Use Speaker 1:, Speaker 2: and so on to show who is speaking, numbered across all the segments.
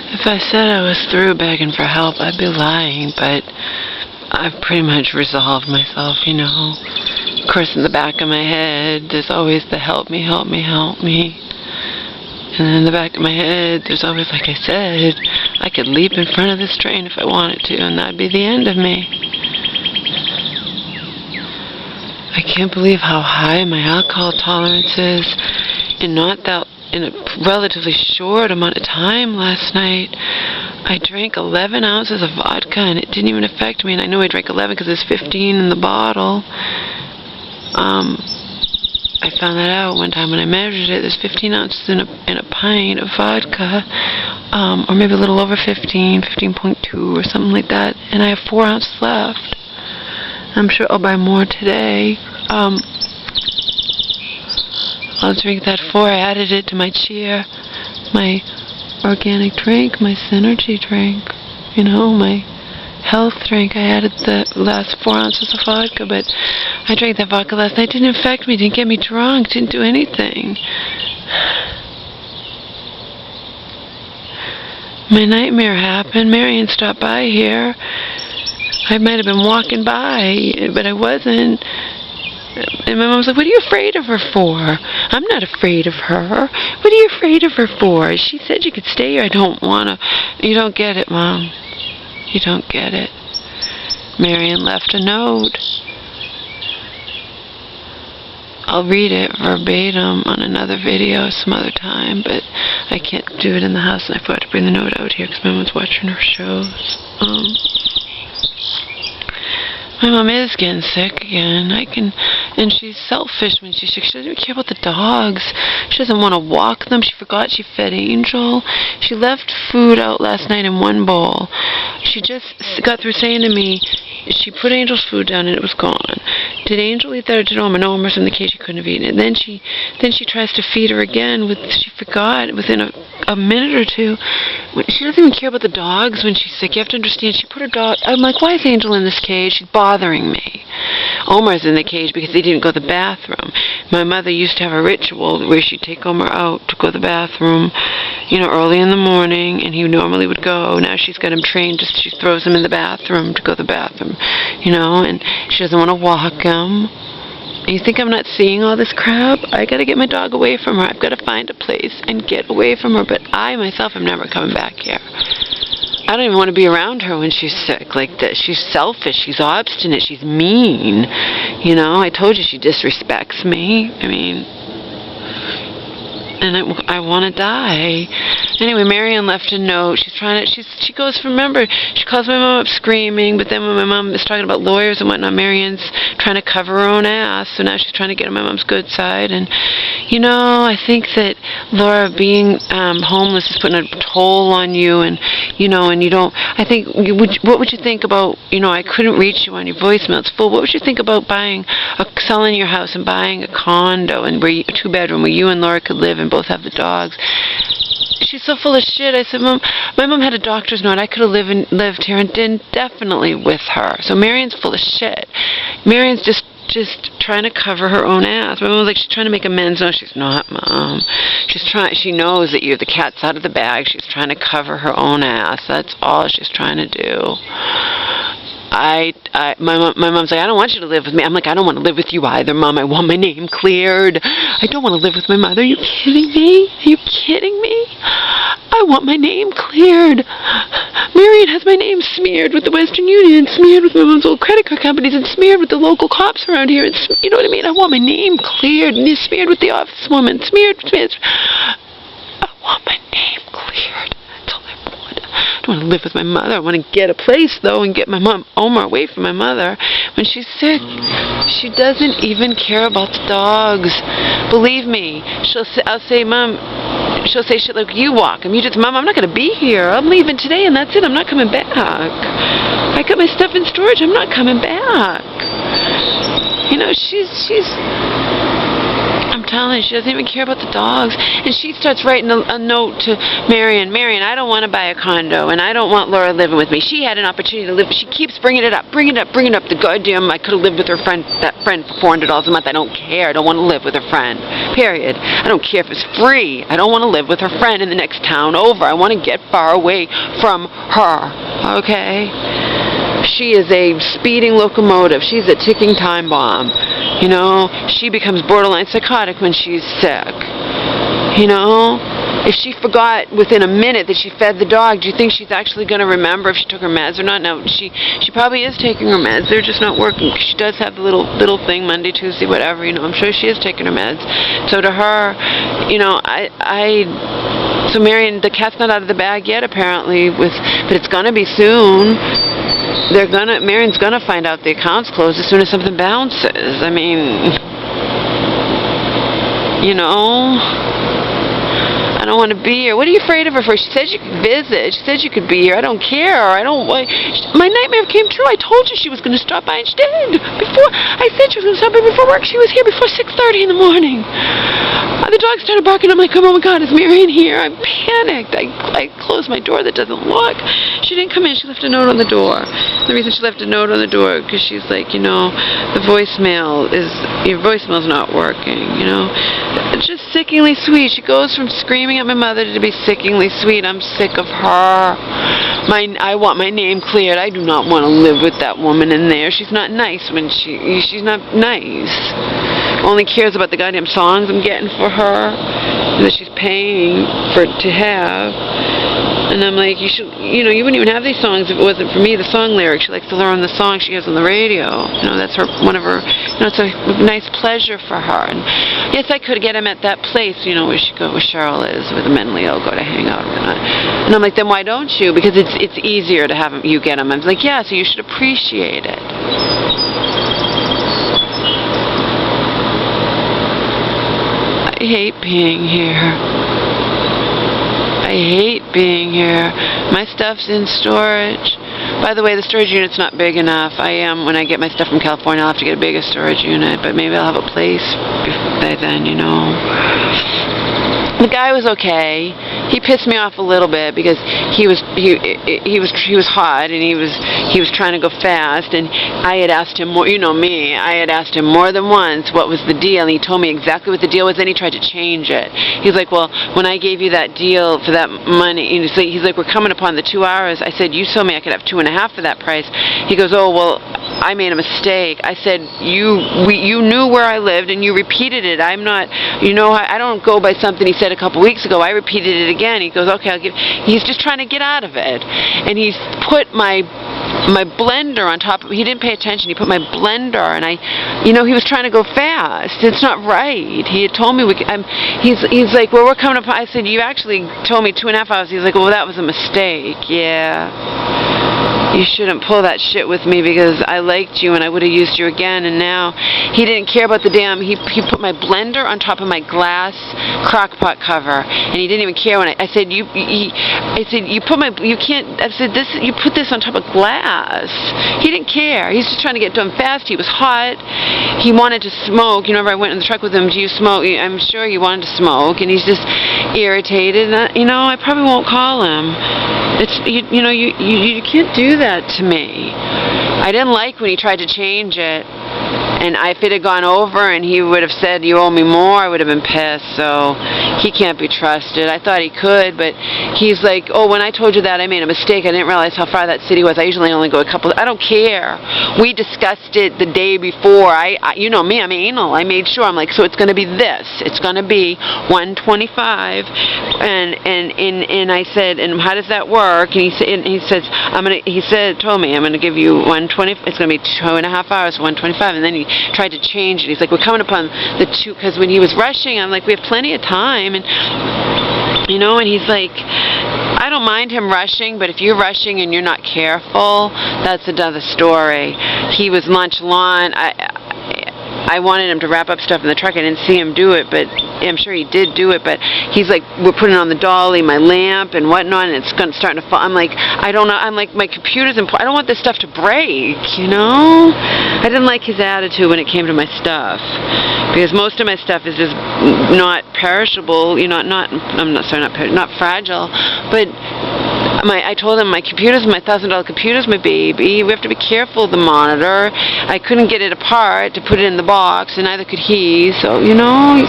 Speaker 1: If I said I was through begging for help, I'd be lying, but I've pretty much resolved myself, you know. Of course, in the back of my head, there's always the help me, help me, help me. And then in the back of my head, there's always, like I said, I could leap in front of this train if I wanted to, and that'd be the end of me. I can't believe how high my alcohol tolerance is, and not that in a relatively short amount of time last night. I drank 11 ounces of vodka, and it didn't even affect me, and I know I drank 11 because there's 15 in the bottle. I found that out one time when I measured it. There's 15 ounces in a pint of vodka, or maybe a little over 15, 15.2 or something like that, and I have 4 ounces left. I'm sure I'll buy more today. I'll drink that 4. I added it to my cheer, my organic drink, my synergy drink, you know, my health drink. I added the last 4 ounces of vodka, but I drank that vodka last night. It didn't affect me, didn't get me drunk, didn't do anything. My nightmare happened. Marion stopped by here. I might have been walking by, but I wasn't. And my mom was like, what are you afraid of her for? I'm not afraid of her. What are you afraid of her for? She said you could stay here. I don't want to. You don't get it, Mom. You don't get it. Marion left a note. I'll read it verbatim on another video some other time, but I can't do it in the house, and I forgot to bring the note out here because my mom's watching her shows. My mom is getting sick again. And she's selfish when she's sick. She doesn't even care about the dogs. She doesn't want to walk them. She forgot she fed Angel. She left food out last night in one bowl. She just got through saying to me, she put Angel's food down and it was gone. Did Angel eat that or did Oma? No, Oma was in the cage. She couldn't have eaten it. Then she tries to feed her again. She forgot within a minute or two. She doesn't even care about the dogs when she's sick. You have to understand. She put her dog. I'm like, why is Angel in this cage? She's bothering me. Omar's in the cage because they didn't go to the bathroom. My mother used to have a ritual where she'd take Omar out to go to the bathroom, you know, early in the morning, and he normally would go. Now she's got him trained, just she throws him in the bathroom to go to the bathroom, you know, and she doesn't want to walk him. And you think I'm not seeing all this crap? I got to get my dog away from her. I've got to find a place and get away from her, but I myself am never coming back here. I don't even want to be around her when she's sick like this. She's selfish. She's obstinate. She's mean. You know, I told you she disrespects me. I mean, and I want to die. Anyway, Marion left a note. She goes, remember, she calls my mom up screaming, but then when my mom is talking about lawyers and whatnot, Marion's trying to cover her own ass, so now she's trying to get on my mom's good side. And, you know, I think that, Laura, being homeless is putting a toll on you, and, you know, and you don't, I think, what would you think about, you know, I couldn't reach you on your voicemail, it's full. What would you think about selling your house and buying a condo, and a two-bedroom where you and Laura could live and both have the dogs? She's so full of shit. I said, Mom, my mom had a doctor's note. I could have lived here and definitely with her. So Marion's full of shit. Marion's just trying to cover her own ass. My mom was like, she's trying to make amends. No, she's not, Mom. She knows that the cat's out of the bag. She's trying to cover her own ass. That's all she's trying to do. My mom's like, I don't want you to live with me. I'm like, I don't want to live with you either, Mom. I want my name cleared. I don't want to live with my mother. Are you kidding me? Are you kidding me? I want my name cleared. Marion has my name smeared with the Western Union, smeared with my mom's old credit card companies, and smeared with the local cops around here. You know what I mean? I want my name cleared, and smeared with the office woman, smeared. I want my name cleared. That's all I want. I don't want to live with my mother. I want to get a place, though, and get my mom, Omar, away from my mother. When she's sick, she doesn't even care about the dogs. Believe me. I'll say, Mom, she'll say shit like, you walk him. You just, Mom, I'm not going to be here. I'm leaving today, and that's it. I'm not coming back. I got my stuff in storage. I'm not coming back. You know, I'm telling you, she doesn't even care about the dogs. And she starts writing a note to Marion. Marion, I don't want to buy a condo, and I don't want Laura living with me. She had an opportunity to live. She keeps bringing it up. The goddamn, I could have lived with her friend, that friend, for $400 a month. I don't care. I don't want to live with her friend. Period. I don't care if it's free. I don't want to live with her friend in the next town over. I want to get far away from her. Okay? She is a speeding locomotive. She's a ticking time bomb. You know, she becomes borderline psychotic when she's sick. You know, if she forgot within a minute that she fed the dog, do you think she's actually going to remember if she took her meds or not? No, she probably is taking her meds. They're just not working. She does have the little thing Monday, Tuesday, whatever. You know, I'm sure she is taking her meds. So to her, you know, so Marion, the cat's not out of the bag yet, apparently, but it's going to be soon. Marion's gonna find out the account's closed as soon as something bounces. I mean, you know, I don't want to be here. What are you afraid of her for? She said you could visit. She said you could be here. I don't care. My nightmare came true. I told you she was gonna stop by, and she did. I said she was gonna stop by before work. She was here before 6:30 in the morning. The dog started barking. I'm like, oh my God, is Marion here? I panicked. I closed my door that doesn't lock. She didn't come in. She left a note on the door. The reason she left a note on the door because she's like, you know, your voicemail's not working, you know. It's just sickeningly sweet. She goes from screaming at my mother to be sickeningly sweet. I'm sick of her. I want my name cleared. I do not want to live with that woman in there. She's not nice when she's not nice. Only cares about the goddamn songs I'm getting for her that she's paying to have. And I'm like, you wouldn't even have these songs if it wasn't for me. The song lyrics, she likes to learn the songs she has on the radio. You know, that's one of her, you know, it's a nice pleasure for her. And yes, I could get him at that place, you know, where Cheryl is, where the mentally ill go to hang out. And I'm like, then why don't you? Because it's easier to have you get him. I'm like, yeah, so you should appreciate it. I hate being here. I hate being here. My stuff's in storage. By the way, the storage unit's not big enough. When I get my stuff from California, I'll have to get a bigger storage unit, but maybe I'll have a place by then, you know. The guy was okay. He pissed me off a little bit because he was hot and he was trying to go fast, and I had asked him more. You know me. I had asked him more than once what was the deal, and he told me exactly what the deal was. Then he tried to change it. He's like, well, when I gave you that deal for that money, and he's like, we're coming upon the 2 hours. I said, you told me I could have 2.5 for that price. He goes, oh well, I made a mistake. I said, you knew where I lived and you repeated it. I'm not, you know, I don't go by something he said a couple weeks ago. I repeated it again. He goes, okay, he's just trying to get out of it. And he's put my blender on top of, he didn't pay attention. He put my blender, and he was trying to go fast. It's not right. He had told me he's like, well, we're coming up. I said, you actually told me 2.5 hours. He's like, well, that was a mistake. Yeah. You shouldn't pull that shit with me because I liked you and I would have used you again, and now he didn't care about the damn, he put my blender on top of my glass crock pot cover, and he didn't even care when I said, you put this on top of glass. He didn't care. He's just trying to get done fast. He was hot. He wanted to smoke. You know, I went in the truck with him, do you smoke? I'm sure he wanted to smoke, and he's just irritated. And you know, I probably won't call him. You can't do that to me. I didn't like when he tried to change it. And if it had gone over and he would have said, you owe me more, I would have been pissed. So he can't be trusted. I thought he could, but he's like, oh, when I told you that, I made a mistake. I didn't realize how far that city was. I usually only go a couple. I don't care. We discussed it the day before. You know me, I'm anal. I made sure. I'm like, so it's going to be this. It's going to be $125. And I said, and how does that work? And he told me, I'm going to give you $120. It's going to be 2.5 hours, $125. And then he tried to change it. He's like, we're coming upon the 2, because when he was rushing, I'm like, we have plenty of time, and you know, and he's like, I don't mind him rushing, but if you're rushing and you're not careful, that's another story. He was nonchalant. I wanted him to wrap up stuff in the truck. I didn't see him do it, but I'm sure he did do it, but he's like, we're putting on the dolly, my lamp and whatnot, and it's starting to fall. I'm like, I don't know. I'm like, my computer's important. I don't want this stuff to break, you know? I didn't like his attitude when it came to my stuff, because most of my stuff is just not perishable, you know, not fragile, but I told him my computer's my $1,000 computer's my baby. We have to be careful of the monitor. I couldn't get it apart to put it in the box, and neither could he. So, you know.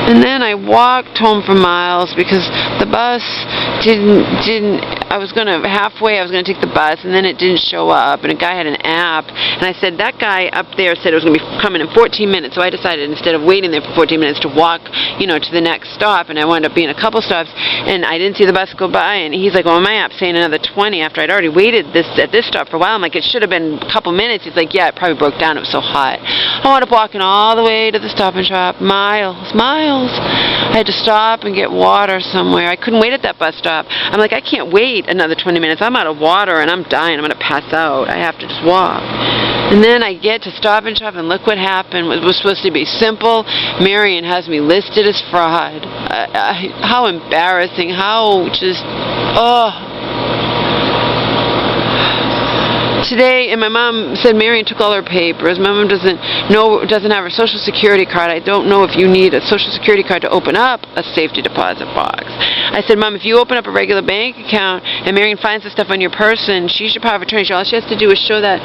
Speaker 1: And then I walked home for miles because the bus didn't. I was gonna take the bus, and then it didn't show up. And a guy had an app, and I said, that guy up there said it was gonna be coming in 14 minutes. So I decided, instead of waiting there for 14 minutes, to walk, you know, to the next stop. And I wound up being a couple stops, and I didn't see the bus go by. And he's like, well, my app's saying another 20 after I'd already waited at this stop for a while. I'm like, it should have been a couple minutes. He's like, yeah, it probably broke down. It was so hot. I wound up walking all the way to the Stop and Shop, miles. I had to stop and get water somewhere. I couldn't wait at that bus stop. I'm like, I can't wait another 20 minutes. I'm out of water and I'm dying. I'm going to pass out. I have to just walk. And then I get to Stop and Shop, and look what happened. It was supposed to be simple. Marion has me listed as fraud. How embarrassing. How just, Today, and my mom said Marion took all her papers. My mom doesn't have her Social Security card. I don't know if you need a Social Security card to open up a safety deposit box. I said, Mom, if you open up a regular bank account and Marion finds the stuff on your person, she's your power of attorney. All she has to do is show that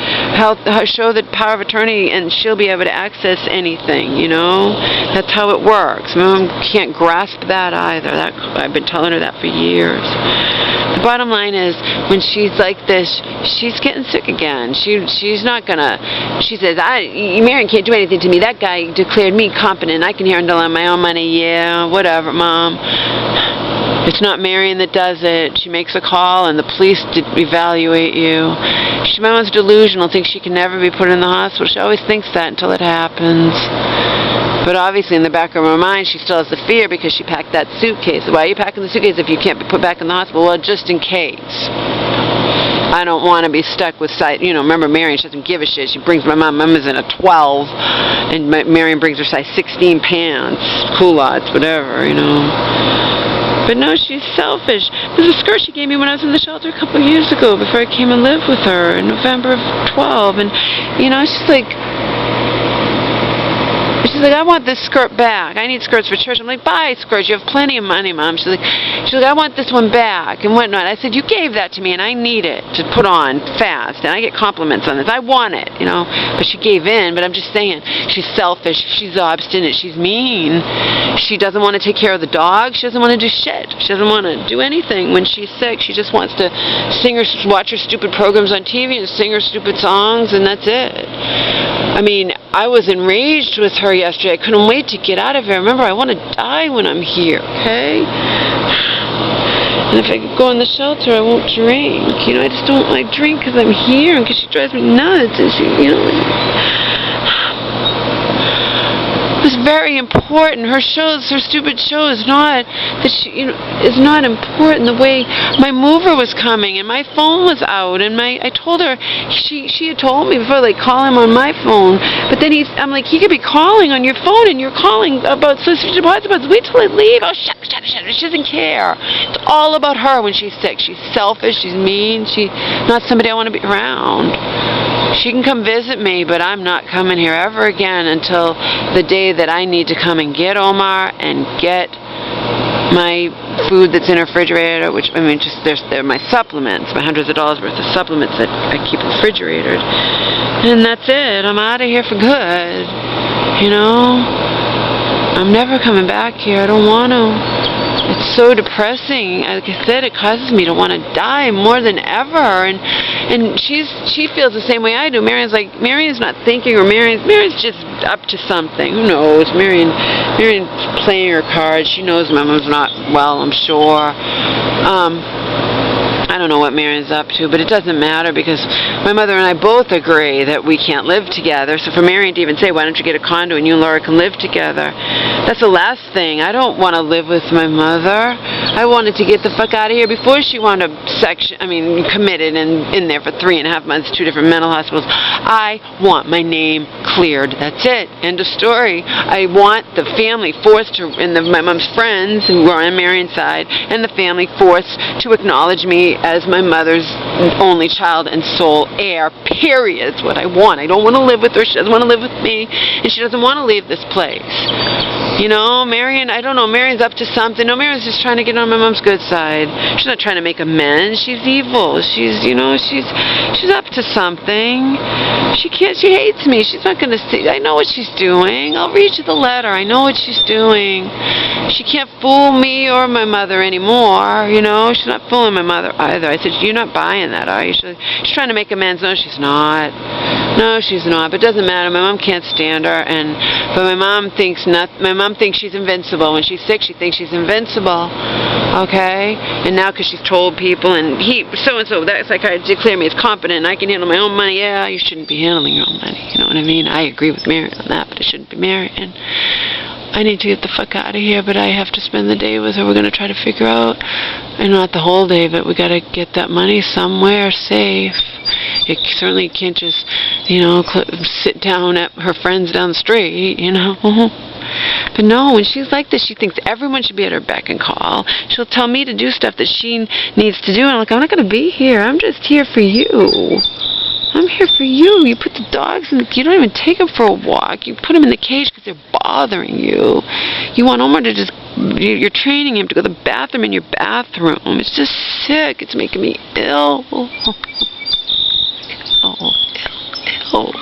Speaker 1: power of attorney, and she'll be able to access anything, you know? That's how it works. My mom can't grasp that either. I've been telling her that for years. The bottom line is, when she's like this, she's getting sick again. She's not gonna. She says, Marion can't do anything to me. That guy declared me competent. I can handle on my own money. Yeah, whatever, Mom. It's not Marion that does it. She makes a call, and the police evaluate you. My mom's delusional, thinks she can never be put in the hospital. She always thinks that until it happens. But obviously in the back of her mind, she still has the fear because she packed that suitcase. Why are you packing the suitcase if you can't be put back in the hospital? Well, just in case. I don't want to be stuck with size. You know, remember Marion, she doesn't give a shit. She brings my mom. Mom is in a 12, and Marion brings her size 16 pants, culottes, whatever, you know. But no, she's selfish. There's a skirt she gave me when I was in the shelter a couple of years ago before I came and lived with her in November of 12. And, you know, she's like, I want this skirt back. I need skirts for church. I'm like, buy skirts. You have plenty of money, Mom. She's like, I want this one back and whatnot. I said, you gave that to me, and I need it to put on fast, and I get compliments on this. I want it, you know. But she gave in. But I'm just saying, she's selfish. She's obstinate. She's mean. She doesn't want to take care of the dog. She doesn't want to do shit. She doesn't want to do anything. When she's sick, she just wants to watch her stupid programs on TV and sing her stupid songs, and that's it. I mean, I was enraged with her yesterday. I couldn't wait to get out of here. Remember, I want to die when I'm here, okay? And if I could go in the shelter, I won't drink. You know, I just don't like drink because I'm here and because she drives me nuts. And she, you know, it was very important. Her stupid show is not that is not important. The way my mover was coming and my phone was out, and I told her, she had told me before, like, call him on my phone. But then I'm like, he could be calling on your phone, and you're calling about social deposit boxes. Wait till I leave. Oh, shut. She doesn't care. It's all about her when she's sick. She's selfish. She's mean. She's not somebody I want to be around. She can come visit me, but I'm not coming here ever again until the day that I need to come and get Omar and get my food that's in her refrigerator, which, I mean, they're my supplements, my hundreds of dollars worth of supplements that I keep refrigerated. And that's it. I'm out of here for good. You know? I'm never coming back here. I don't want to. It's so depressing. Like I said, it causes me to want to die more than ever. And she feels the same way I do. Marion's not thinking, or Marion's just up to something. Who knows? Marion's playing her cards. She knows my mom's not well, I'm sure. I don't know what Marion's up to, but it doesn't matter because my mother and I both agree that we can't live together. So for Marion to even say, why don't you get a condo and you and Laura can live together, that's the last thing. I don't want to live with my mother. I wanted to get the fuck out of here before she wound up committed and in there for 3.5 months, 2 different mental hospitals. I want my name cleared. That's it. End of story. I want the family forced to, and my mom's friends who are on Marion's side, and the family forced to acknowledge me as my mother's only child and sole heir, period. It's what I want. I don't want to live with her. She doesn't want to live with me, and she doesn't want to leave this place. You know, Marion, I don't know, Marion's up to something. No, Marion's just trying to get on my mom's good side. She's not trying to make amends. She's evil. She's up to something. She hates me. She's not going to see. I know what she's doing. I'll read you the letter. I know what she's doing. She can't fool me or my mother anymore, you know. She's not fooling my mother either. I said, you're not buying that, are you? She's trying to make amends. No, she's not. No, she's not. But it doesn't matter. My mom can't stand her, but my mom thinks she's invincible. When she's sick, she thinks she's invincible. Okay? And now because she's told people, and so-and-so, that psychiatrist declared me as competent, and I can handle my own money. Yeah, you shouldn't be handling your own money. You know what I mean? I agree with Marion on that, but it shouldn't be Marion. I need to get the fuck out of here, but I have to spend the day with her. We're going to try to figure out, and not the whole day, but we got to get that money somewhere safe. It certainly can't just, you know, sit down at her friends down the street, you know. But no, when she's like this, she thinks everyone should be at her beck and call. She'll tell me to do stuff that she needs to do, and I'm like, I'm not going to be here. I'm just here for you. I'm here for you. You put the dogs in you don't even take them for a walk. You put them in the cage because they're bothering you. You want Omar to you're training him to go to the bathroom in your bathroom. It's just sick. It's making me ill. Oh, ill.